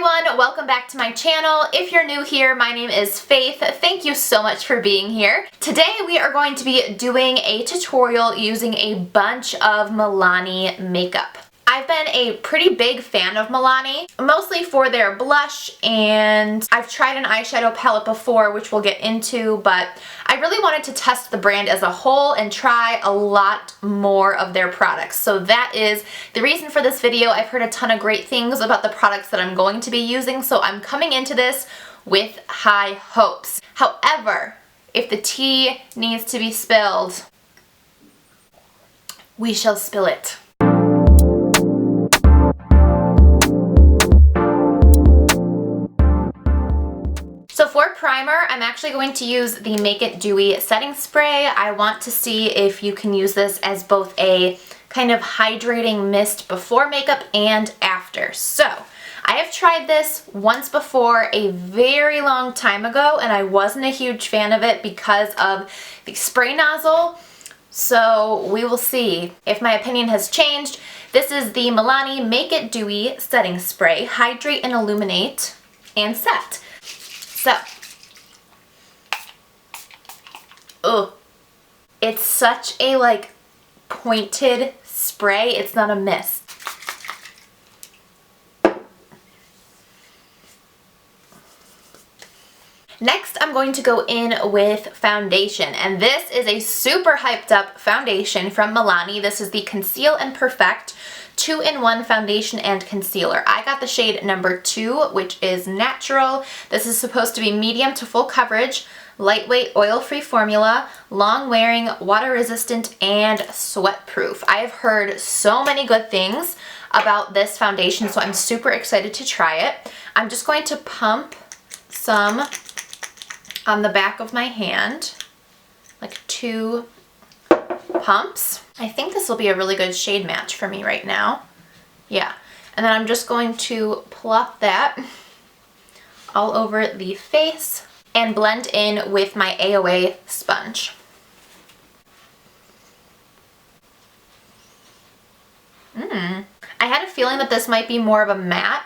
everyone, welcome back to my channel. If you're new here, my name is Faith. Thank you so much for being here. Today we are going to be doing a tutorial using a bunch of Milani makeup. I've been a pretty big fan of Milani, mostly for their blush, and I've tried an eyeshadow palette before, which we'll get into, but I really wanted to test the brand as a whole and try a lot more of their products. So that is the reason for this video. I've heard a ton of great things about the products that I'm going to be using, so I'm coming into this with high hopes. However, if the tea needs to be spilled, we shall spill it. So for primer, I'm actually going to use the Make It Dewy setting spray. I want to see if you can use this as both a kind of hydrating mist before makeup and after. So I have tried this once before a very long time ago, and I wasn't a huge fan of it because of the spray nozzle. So we will see if my opinion has changed. This is the Milani Make It Dewy setting spray. Hydrate and illuminate and set. So, oh, it's such a like pointed spray, it's not a mist. Next, I'm going to go in with foundation, and this is a super hyped up foundation from Milani. This is the Conceal and Perfect 2-in-1 foundation and concealer. I got the shade number 2, which is natural. This is supposed to be medium to full coverage, lightweight, oil-free formula, long-wearing, water-resistant, and sweat-proof. I have heard so many good things about this foundation, so I'm super excited to try it. I'm just going to pump some on the back of my hand, like 2 pumps. I think this will be a really good shade match for me right now. Yeah, and then I'm just going to plop that all over the face and blend in with my AOA sponge. I had a feeling that this might be more of a matte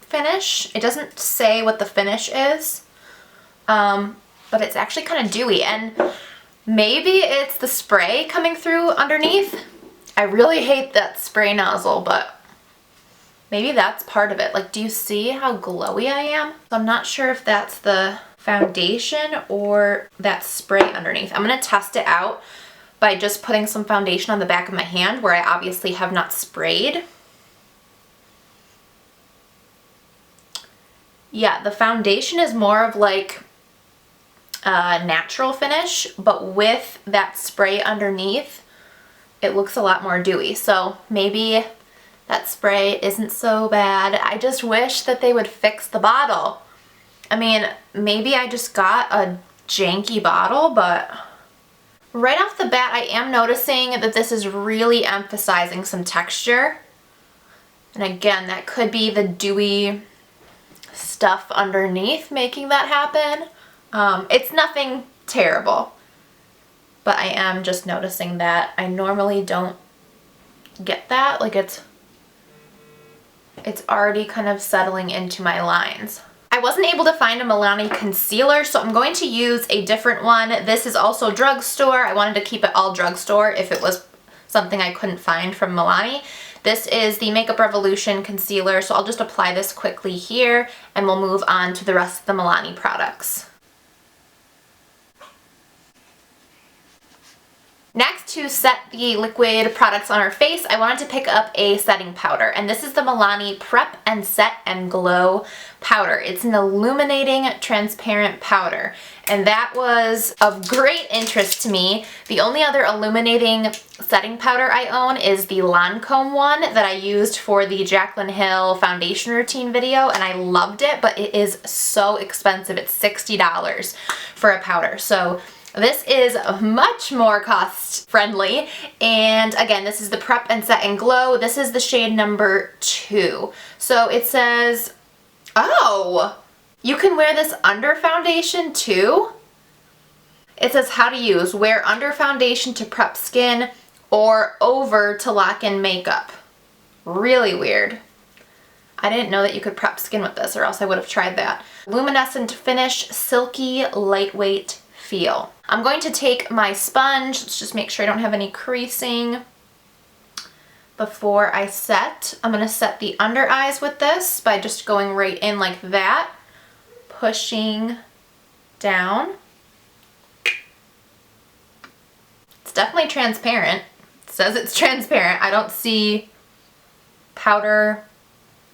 finish. It doesn't say what the finish is, but it's actually kind of dewy, and maybe it's the spray coming through underneath. I really hate that spray nozzle, but maybe that's part of it. Like, do you see how glowy I am? So I'm not sure if that's the foundation or that spray underneath. I'm gonna test it out by just putting some foundation on the back of my hand where I obviously have not sprayed. Yeah, the foundation is more of like natural finish, but with that spray underneath, it looks a lot more dewy. So maybe that spray isn't so bad. I just wish that they would fix the bottle. I mean, maybe I just got a janky bottle, but right off the bat, I am noticing that this is really emphasizing some texture. And again, that could be the dewy stuff underneath making that happen. It's nothing terrible, but I am just noticing that I normally don't get that. Like, it's already kind of settling into my lines. I wasn't able to find a Milani concealer, so I'm going to use a different one. This is also drugstore. I wanted to keep it all drugstore if it was something I couldn't find from Milani. This is the Makeup Revolution concealer, so I'll just apply this quickly here, and we'll move on to the rest of the Milani products. Next, to set the liquid products on our face, I wanted to pick up a setting powder, and this is the Milani Prep and Set and Glow powder. It's an illuminating transparent powder, and that was of great interest to me. The only other illuminating setting powder I own is the Lancome one that I used for the Jaclyn Hill foundation routine video, and I loved it, but it is so expensive. It's $60 for a powder. So this is much more cost friendly, and again, this is the Prep and Set and Glow. This is the shade number 2. So it says, oh, you can wear this under foundation too? It says how to use. Wear under foundation to prep skin or over to lock in makeup. Really weird. I didn't know that you could prep skin with this, or else I would have tried that. Luminescent finish, silky, lightweight feel. I'm going to take my sponge, let's just make sure I don't have any creasing before I set. I'm gonna set the under eyes with this by just going right in like that, pushing down. It's definitely transparent. It says it's transparent. I don't see powder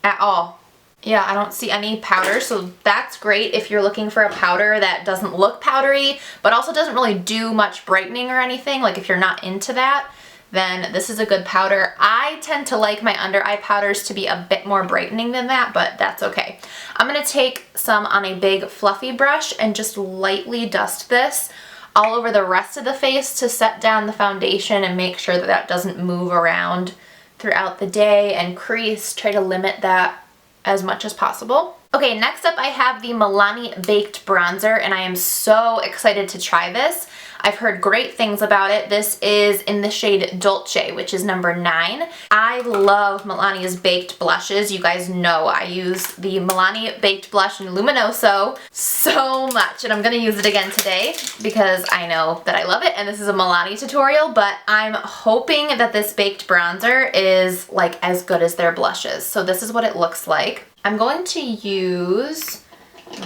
at all. Yeah, I don't see any powder, so that's great if you're looking for a powder that doesn't look powdery, but also doesn't really do much brightening or anything. Like if you're not into that, then this is a good powder. I tend to like my under eye powders to be a bit more brightening than that, but that's okay. I'm gonna take some on a big fluffy brush and just lightly dust this all over the rest of the face to set down the foundation and make sure that that doesn't move around throughout the day and crease. Try to limit that as much as possible. Okay, next up I have the Milani Baked Bronzer, and I am so excited to try this. I've heard great things about it. This is in the shade Dolce, which is number 9. I love Milani's baked blushes. You guys know I use the Milani Baked Blush in Luminoso so much, and I'm gonna use it again today because I know that I love it, and this is a Milani tutorial, but I'm hoping that this baked bronzer is like as good as their blushes. So this is what it looks like. I'm going to use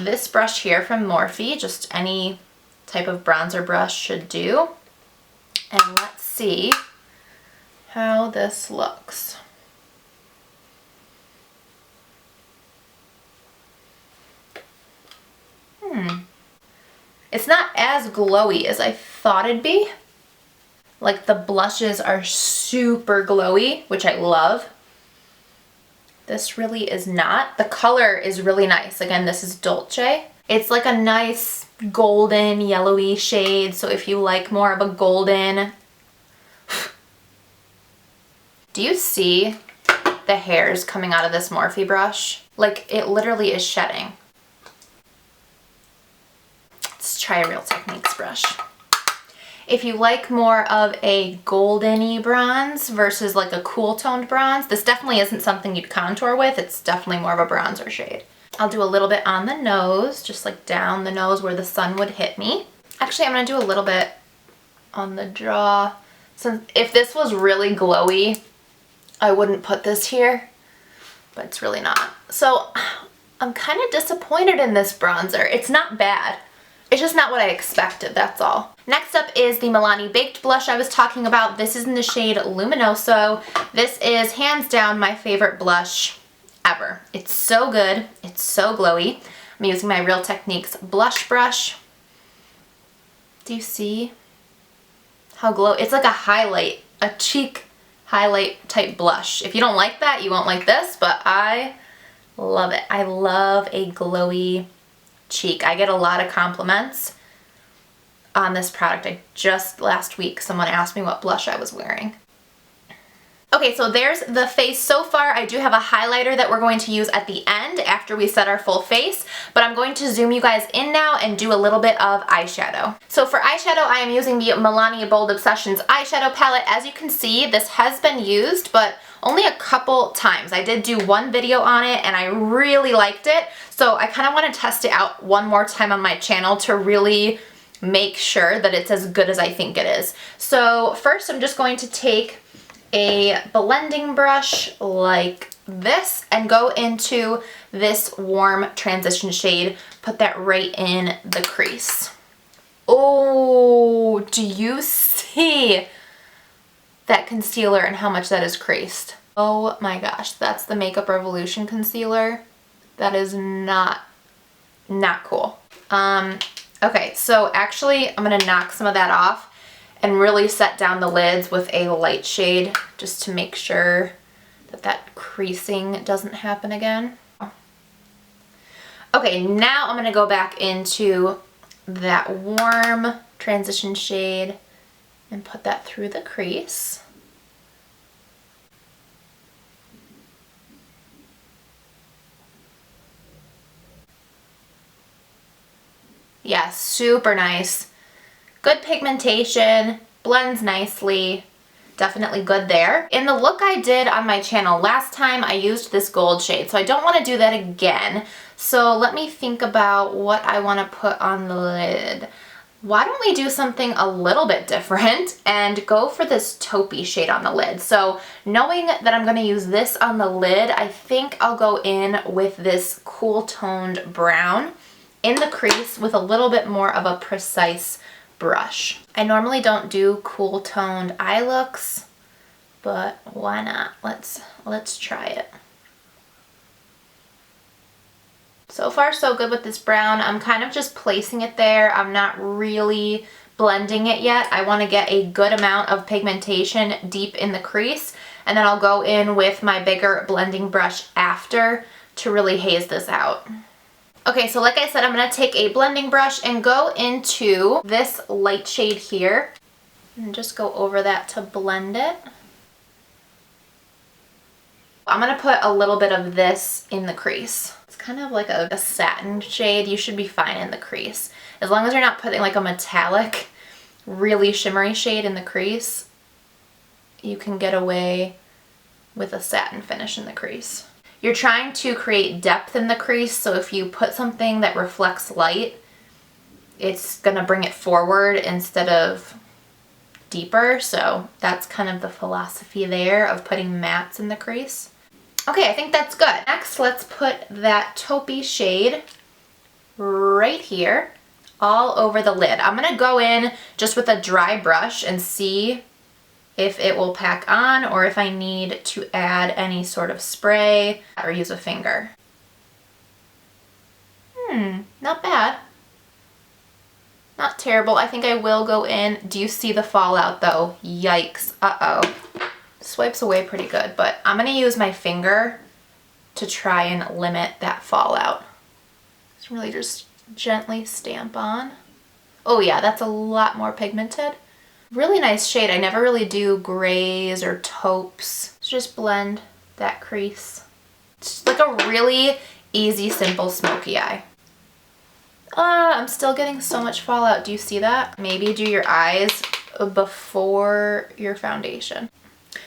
this brush here from Morphe, just any type of bronzer brush should do. And let's see how this looks. It's not as glowy as I thought it'd be. Like the blushes are super glowy, which I love. This really is not. The color is really nice. Again, this is Dolce. It's like a nice golden yellowy shade, so if you like more of a golden... Do you see the hairs coming out of this Morphe brush? Like, it literally is shedding. Let's try a Real Techniques brush. If you like more of a golden-y bronze versus like a cool toned bronze, this definitely isn't something you'd contour with. It's definitely more of a bronzer shade. I'll do a little bit on the nose, just like down the nose where the sun would hit me. Actually, I'm gonna do a little bit on the jaw. So if this was really glowy, I wouldn't put this here, but it's really not. So I'm kind of disappointed in this bronzer. It's not bad. It's just not what I expected, that's all. Next up is the Milani Baked Blush I was talking about. This is in the shade Luminoso. This is hands down my favorite blush ever. It's so good. It's so glowy. I'm using my Real Techniques blush brush. Do you see how glow? It's like a highlight, a cheek highlight type blush. If you don't like that, you won't like this, but I love it. I love a glowy cheek. I get a lot of compliments on this product. Just last week someone asked me what blush I was wearing. Okay, so there's the face so far. I do have a highlighter that we're going to use at the end after we set our full face, but I'm going to zoom you guys in now and do a little bit of eyeshadow. So for eyeshadow, I am using the Milani Bold Obsessions eyeshadow palette. As you can see, this has been used, but only a couple times. I did do one video on it and I really liked it, so I kind of want to test it out one more time on my channel to really make sure that it's as good as I think it is. So first I'm just going to take a blending brush like this and go into this warm transition shade, put that right in the crease. Oh, do you see that concealer and how much that is creased? Oh my gosh, that's the Makeup Revolution concealer. That is not cool. Okay, so actually I'm gonna knock some of that off and really set down the lids with a light shade just to make sure that that creasing doesn't happen again. Okay, now I'm gonna go back into that warm transition shade and put that through the crease. Yeah, super nice. Good pigmentation, blends nicely. definitely good there. In the look I did on my channel last time, I used this gold shade, so I don't want to do that again. So let me think about what I want to put on the lid. Why don't we do something a little bit different and go for this taupey shade on the lid? So knowing that I'm going to use this on the lid, I think I'll go in with this cool toned brown in the crease with a little bit more of a precise brush. I normally don't do cool toned eye looks, but why not? Let's try it. So far so good with this brown. I'm kind of just placing it there. I'm not really blending it yet. I want to get a good amount of pigmentation deep in the crease, and then I'll go in with my bigger blending brush after to really haze this out. Okay, so like I said, I'm going to take a blending brush and go into this light shade here and just go over that to blend it. I'm going to put a little bit of this in the crease. It's kind of like a satin shade. You should be fine in the crease. As long as you're not putting like a metallic, really shimmery shade in the crease, you can get away with a satin finish in the crease. You're trying to create depth in the crease, so if you put something that reflects light, it's going to bring it forward instead of deeper. So that's kind of the philosophy there of putting mattes in the crease. Okay, I think that's good. Next, let's put that taupey shade right here all over the lid. I'm going to go in just with a dry brush and see if it will pack on or if I need to add any sort of spray or use a finger. Not bad. Not terrible. I think I will go in. Do you see the fallout though? Yikes. Uh-oh. Swipes away pretty good, but I'm going to use my finger to try and limit that fallout. Just really just gently stamp on. Oh yeah, that's a lot more pigmented. Really nice shade. I never really do grays or taupes. Let's just blend that crease. It's like a really easy, simple smoky eye. I'm still getting so much fallout. Do you see that? Maybe do your eyes before your foundation.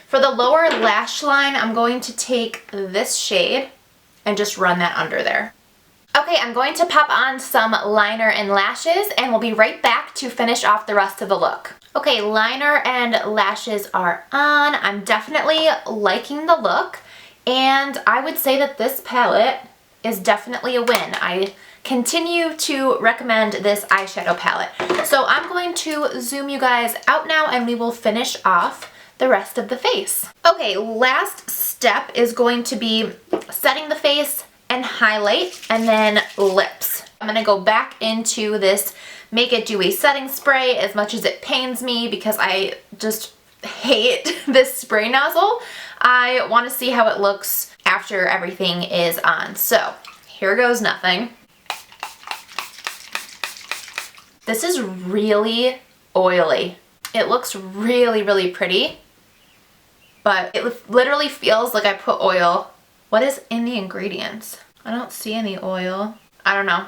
For the lower lash line, I'm going to take this shade and just run that under there. Okay, I'm going to pop on some liner and lashes, and we'll be right back to finish off the rest of the look. Okay, liner and lashes are on. I'm definitely liking the look, and I would say that this palette is definitely a win. I continue to recommend this eyeshadow palette. So I'm going to zoom you guys out now, and we will finish off the rest of the face. Okay, last step is going to be setting the face and highlight, and then lips. I'm gonna go back into this Make It Dewy setting spray as much as it pains me because I just hate this spray nozzle. I want to see how it looks after everything is on. So here goes nothing. This is really oily. It looks really, really pretty, but it literally feels like I put oil. What is in the ingredients? I don't see any oil. I don't know.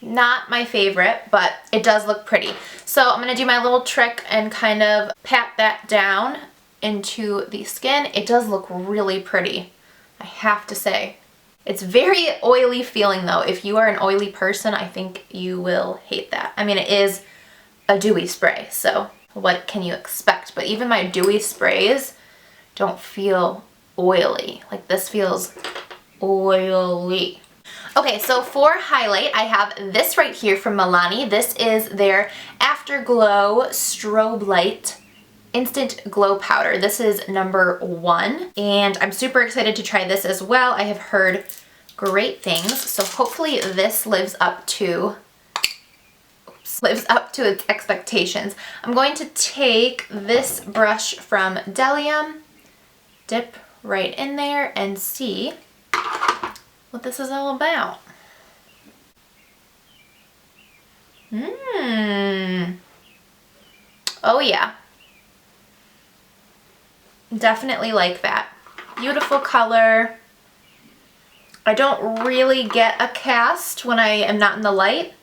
Not my favorite, but it does look pretty. So I'm going to do my little trick and kind of pat that down into the skin. It does look really pretty, I have to say. It's very oily feeling though. If you are an oily person, I think you will hate that. I mean, it is a dewy spray, so what can you expect? But even my dewy sprays don't feel oily. Like this feels oily. Okay, so for highlight, I have this right here from Milani. This is their Afterglow Strobelight Instant Glow Powder. This is number 1, and I'm super excited to try this as well. I have heard great things, so hopefully this lives up to its expectations. I'm going to take this brush from Delium, dip right in there, and see what this is all about. Oh yeah. Definitely like that. Beautiful color. I don't really get a cast when I am not in the light.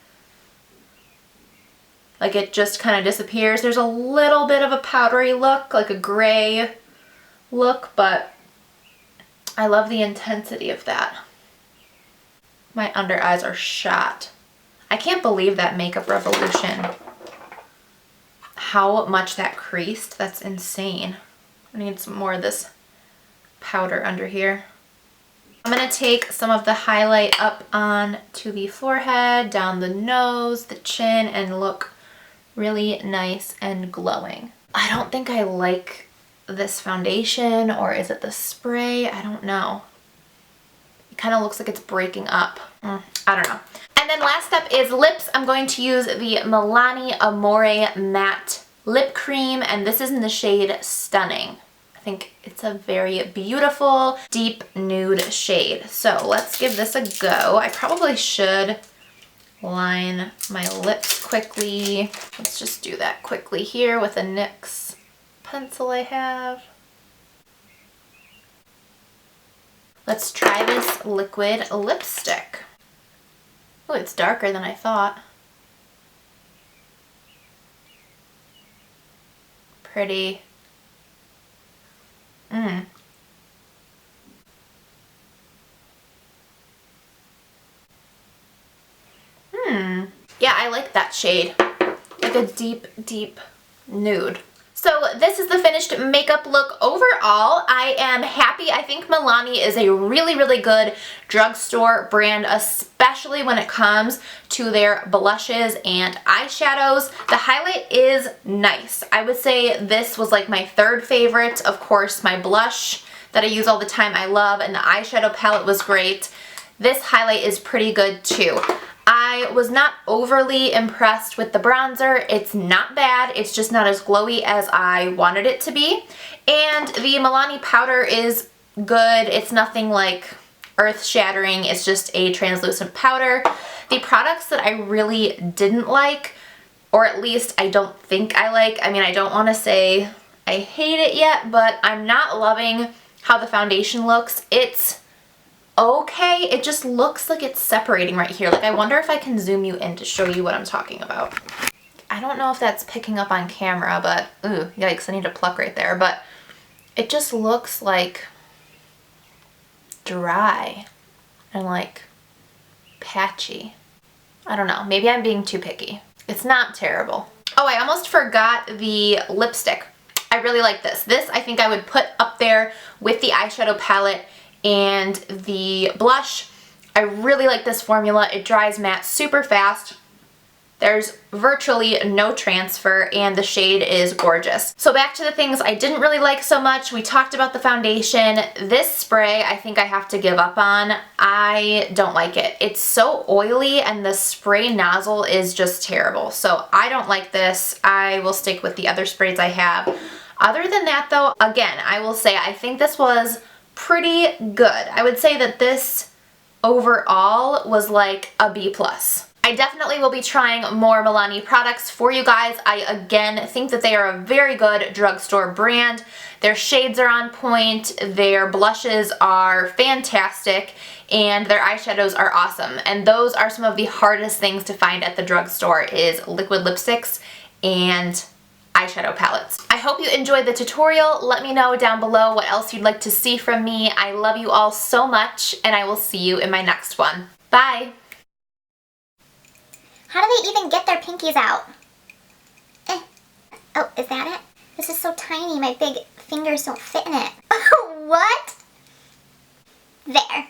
Like it just kind of disappears. There's a little bit of a powdery look, like a gray look, but I love the intensity of that. My under eyes are shot. I can't believe that Makeup Revolution, how much that creased. That's insane. I need some more of this powder under here. I'm going to take some of the highlight up on to the forehead, down the nose, the chin, and look really nice and glowing. I don't think I like this foundation, or is it the spray? I don't know. It kind of looks like it's breaking up. I don't know. And then last up is lips. I'm going to use the Milani Amore Matte Lip Cream, and this is in the shade Stunning. I think it's a very beautiful, deep nude shade. So let's give this a go. I probably should line my lips quickly. Let's just do that quickly here with a NYX pencil I have. Let's try this liquid lipstick. Oh, it's darker than I thought. Pretty. Yeah, I like that shade. Like a deep, deep nude. So this is the finished makeup look overall. I am happy. I think Milani is a really, really good drugstore brand, especially when it comes to their blushes and eyeshadows. The highlight is nice. I would say this was like my third favorite. Of course, my blush that I use all the time I love, and the eyeshadow palette was great. This highlight is pretty good too. I was not overly impressed with the bronzer. It's not bad. It's just not as glowy as I wanted it to be. And the Milani powder is good. It's nothing like earth-shattering. It's just a translucent powder. The products that I really didn't like, or at least I don't think I like, I mean, I don't want to say I hate it yet, but I'm not loving how the foundation looks. It's okay, it just looks like it's separating right here. Like, I wonder if I can zoom you in to show you what I'm talking about. I don't know if that's picking up on camera, but ooh, yikes, I need to pluck right there. But it just looks like dry and like patchy. I don't know, maybe I'm being too picky. It's not terrible. Oh, I almost forgot the lipstick. I really like this. This I think I would put up there with the eyeshadow palette and the blush. I really like this formula. It dries matte super fast. There's virtually no transfer, and the shade is gorgeous. So back to the things I didn't really like so much. We talked about the foundation. This spray I think I have to give up on. I don't like it. It's so oily, and the spray nozzle is just terrible. So I don't like this. I will stick with the other sprays I have. Other than that though, again, I will say I think this was pretty good. I would say that this overall was like a B+. I definitely will be trying more Milani products for you guys. I again think that they are a very good drugstore brand. Their shades are on point, their blushes are fantastic, and their eyeshadows are awesome. And those are some of the hardest things to find at the drugstore, is liquid lipsticks and eyeshadow palettes. I hope you enjoyed the tutorial. Let me know down below what else you'd like to see from me. I love you all so much, and I will see you in my next one. Bye! How do they even get their pinkies out? Oh, is that it? This is so tiny, my big fingers don't fit in it. What? There.